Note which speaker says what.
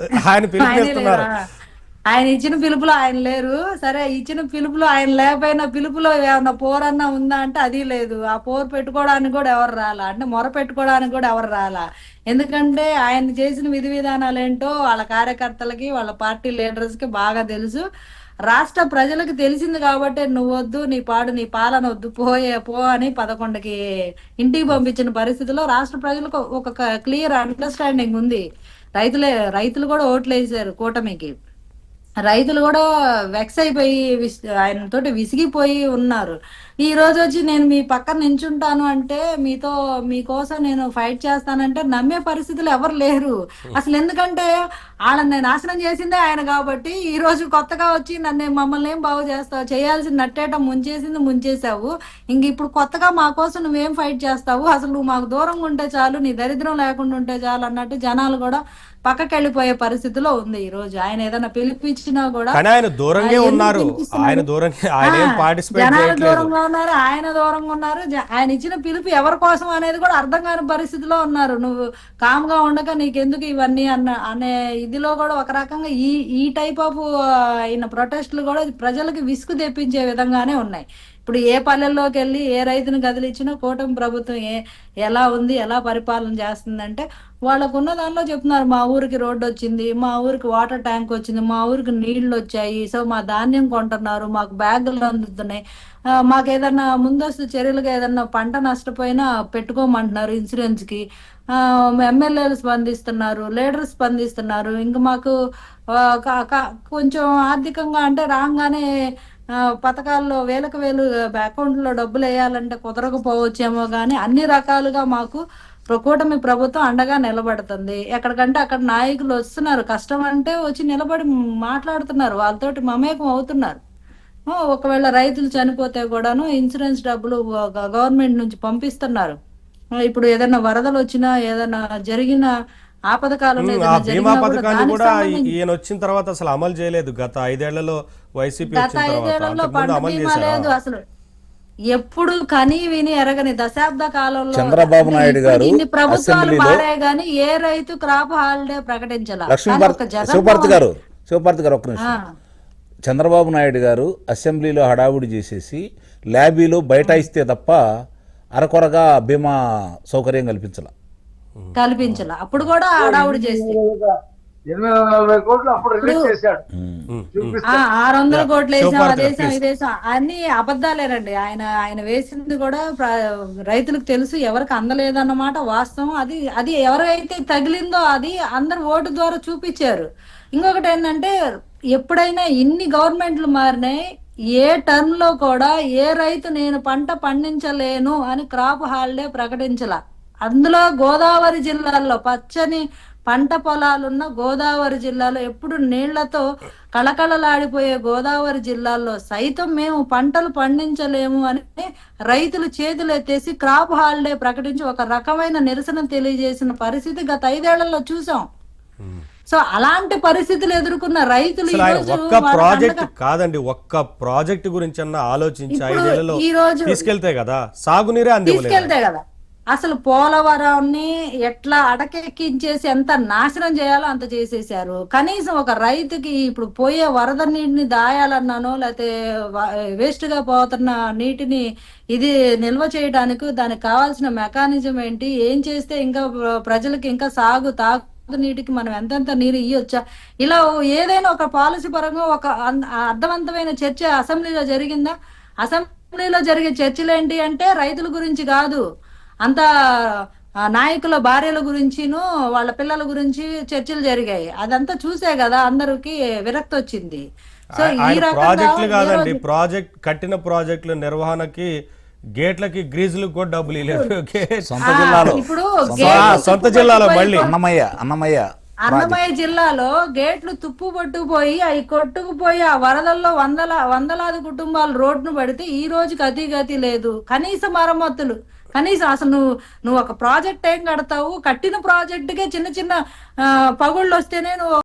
Speaker 1: ఆయన
Speaker 2: ఆయనే
Speaker 1: పిలుపునిస్తున్నారు.
Speaker 2: లేరా? ఆయన ఇచ్చిన పిలుపులో ఆయన లేరు. సరే ఇచ్చిన పిలుపులో ఆయన లేకపోయినా పిలుపులో ఏమన్నా పోరన్నా ఉందా అంటే అది లేదు. ఆ పోరు పెట్టుకోవడానికి కూడా ఎవరు రాలా, అంటే మొర పెట్టుకోవడానికి కూడా ఎవరు రాలా. ఎందుకంటే ఆయన చేసిన విధి విధానాలు ఏంటో వాళ్ళ కార్యకర్తలకి వాళ్ళ పార్టీ లీడర్స్ కి బాగా తెలుసు. రాష్ట్ర ప్రజలకు తెలిసింది కాబట్టి నువ్వు వద్దు, నీ పాడు నీ పాలన వద్దు, పో అని 11కి ఇంటికి పంపించిన పరిస్థితిలో రాష్ట్ర ప్రజలకు ఒక క్లియర్ అండర్స్టాండింగ్ ఉంది. రైతులు కూడా ఓట్లు వేసారు కూటమికి. రైతులు కూడా వెక్స్ అయిపోయి ఆయన తోటి విసిగిపోయి ఉన్నారు. ఈ రోజు వచ్చి నేను మీ పక్కన నించుంటాను అంటే, మీకోసం నేను ఫైట్ చేస్తానంటే నమ్మే పరిస్థితులు ఎవరు లేరు అసలు. ఎందుకంటే వాళ్ళని నాశనం చేసిందే ఆయన కాబట్టి, ఈ రోజు కొత్తగా వచ్చి మమ్మల్ని ఏం బాగు చేస్తావు, చేయాల్సిన నట్టేట ముంచేసింది ముంచేసావు, ఇంక ఇప్పుడు కొత్తగా మా కోసం నువ్వేం ఫైట్ చేస్తావు, అసలు నువ్వు మాకు దూరంగా ఉంటే చాలు, నీ దరిద్రం లేకుండా ఉంటే చాలు అన్నట్టు జనాలు కూడా పక్కకి వెళ్ళిపోయే పరిస్థితిలో ఉంది. ఈ రోజు ఆయన ఏదైనా పిలిపించినా కూడా
Speaker 1: కానీ ఆయన దూరంగా ఉన్నారు. ఆయన ఏం పార్టిసిపేట్
Speaker 2: జనాలు
Speaker 1: చేయట్లేదు.
Speaker 2: దూరంగా ఉన్నారు, ఆయన దూరంగా ఉన్నారు. ఆయన ఇచ్చిన పిలుపు ఎవరి కోసం అనేది కూడా అర్థం కాని పరిస్థితిలో ఉన్నారు. నువ్వు కామ్గా ఉండక నీకెందుకు ఇవన్నీ అనే ఇదిలో కూడా ఒక రకంగా ఈ టైప్ ఆఫ్ అయిన ప్రొటెస్ట్లు కూడా ప్రజలకు విసుగు తెప్పించే విధంగానే ఉన్నాయి. ఇప్పుడు ఏ పల్లెల్లోకి వెళ్ళి ఏ రైతుని కదిలిచ్చినా కూటమి ప్రభుత్వం ఎలా ఉంది, ఎలా పరిపాలన చేస్తుందంటే వాళ్ళకున్న దానిలో చెప్తున్నారు. మా ఊరికి రోడ్డు వచ్చింది, మా ఊరికి వాటర్ ట్యాంక్ వచ్చింది, మా ఊరికి నీళ్లు వచ్చాయి, సో మా ధాన్యం కొంటున్నారు, మాకు బ్యాగులు అందుతున్నాయి, మాకు ఏదన్నా ముందస్తు చర్యలుగా ఏదన్నా పంట నష్టపోయినా పెట్టుకోమంటున్నారు ఇన్సూరెన్స్ కి, ఎమ్మెల్యేలు స్పందిస్తున్నారు, లీడర్స్ స్పందిస్తున్నారు. ఇంకా మాకు కొంచెం ఆర్థికంగా అంటే రాగానే పథకాల్లో వేలకు వేలు అకౌంట్లో డబ్బులు వేయాలంటే కుదరకపోవచ్చేమో కానీ అన్ని రకాలుగా మాకు కూటమి ప్రభుత్వం అండగా నిలబడుతుంది. ఎక్కడికంటే అక్కడ నాయకులు వస్తున్నారు, కష్టం అంటే వచ్చి నిలబడి మాట్లాడుతున్నారు, వాళ్ళతోటి మమేకం అవుతున్నారు. ఒకవేళ రైతులు చనిపోతే కూడాను ఇన్సూరెన్స్ డబ్బులు గవర్నమెంట్ నుంచి పంపిస్తున్నారు. ఇప్పుడు ఏదైనా వరదలు వచ్చినా ఏదైనా జరిగిన ఆపద కాలంలో
Speaker 1: ఆ బీమా పథకాన్ని కూడా ఈయన వచ్చిన తర్వాత అసలు అమలు చేయలేదు. గత 5 ఏళ్లలో వైసీపీ
Speaker 2: గత 5 ఏళ్లలో పంట బీమా లేదు అసలు. ఎప్పుడు కని విని ఎరగని దశాబ్ద కాలంలో
Speaker 3: చంద్రబాబు నాయుడు గారు
Speaker 2: ఇన్ని ప్రభుత్వాలు మారాయి గానీ ఏ రైతు క్రాప్ హాలిడే ప్రకటించాల.
Speaker 3: శివపార్తి గారు ఒక్క నిమిషం. చంద్రబాబు నాయుడు గారు అసెంబ్లీలో హడావుడి చేసేసి ల్యాబీలో బైఠాయిస్తే తప్ప అరకొరగా బీమా సౌకర్యం కల్పించాల.
Speaker 2: అప్పుడు కూడా హడావుడి చేస్తే
Speaker 4: 840 కోట్లు అప్పుడు రిలీజ్ చేశాడు.
Speaker 2: 600 కోట్లు వేసాం, అదేసాం ఇదేసాం అన్ని అబద్ధాలేనండి. ఆయన వేసింది కూడా రైతులకు తెలుసు, ఎవరికి అందలేదన్నమాట వాస్తవం. అది ఎవరైతే తగిలిందో అది అందరు ఓటు ద్వారా చూపించారు. ఇంకొకటి ఏంటంటే ఎప్పుడైనా ఇన్ని గవర్నమెంట్లు మారినాయి, ఏ టర్మ్ లో కూడా ఏ రైతు నేను పంట పండించలేను అని క్రాప్ హాలిడే ప్రకటించాల. అందులో గోదావరి జిల్లాల్లో పచ్చని పంట పొలాలున్న గోదావరి జిల్లాలో ఎప్పుడు నీళ్లతో కళకళలాడిపోయే గోదావరి జిల్లాల్లో సైతం మేము పంటలు పండించలేము అని రైతులు చేతులు ఎత్తేసి క్రాప్ హాలిడే ప్రకటించి ఒక రకమైన నిరసన తెలియజేసిన పరిస్థితి గత 5 ఏళ్లలో చూసాం. సో అలాంటి పరిస్థితులు ఎదుర్కొన్న రైతులు
Speaker 1: ఒక్క ప్రాజెక్ట్ కాదండి, ఒక్క ప్రాజెక్ట్ గురించి అన్న ఆలోచించి 5 ఏళ్లలో తీసుకెళ్తే కదా సాగునీరే
Speaker 2: తీసుకెళ్తే కదా. అసలు పోలవరాన్ని ఎట్లా అడకెక్కించేసి ఎంత నాశనం చేయాలో అంత చేసేసారు. కనీసం ఒక రైతుకి ఇప్పుడు పోయే వరద నీటిని దాయాలన్నానో లేకపోతే వేస్ట్ గా పోతున్న నీటిని ఇది నిల్వ చేయడానికి దానికి కావాల్సిన మెకానిజం ఏంటి, ఏం చేస్తే ఇంకా ప్రజలకి ఇంకా తాగు నీటికి మనం ఎంతెంత నీరు ఇయ్యొచ్చా, ఇలా ఏదైనా ఒక పాలసీ పరంగా ఒక అర్థవంతమైన చర్చ అసెంబ్లీలో జరిగిందా? అసెంబ్లీలో జరిగే చర్చలు ఏంటి అంటే రైతుల గురించి కాదు, అంతా నాయకుల భార్యల గురించిను వాళ్ళ పిల్లల గురించి చర్చలు జరిగాయి. అదంతా చూసే కదా అందరికి విరక్తి వచ్చింది. సో ఈ
Speaker 1: ప్రాజెక్టులు కాదండి, కట్టిన ప్రాజెక్టుల నిర్వహణకి గేట్లకి గ్రీజులు కూడా డబ్బులు ఇవ్వలేదు.
Speaker 2: ఇప్పుడు
Speaker 1: సొంత జిల్లాలో మళ్ళీ
Speaker 2: అన్నమయ్య జిల్లాలో గేట్లు తుప్పు పట్టుకుపోయి అవి కొట్టుకుపోయి ఆ వరదల్లో వందలాది కుటుంబాలు రోడ్డును పడితే ఈ రోజుకి గతి లేదు. కనీస మరమ్మతులు, కనీసం అసలు నువ్వు ఒక ప్రాజెక్ట్ ఏం కడతావు, కట్టిన ప్రాజెక్టుకే చిన్న చిన్న పగుళ్ళు వస్తేనే నువ్వు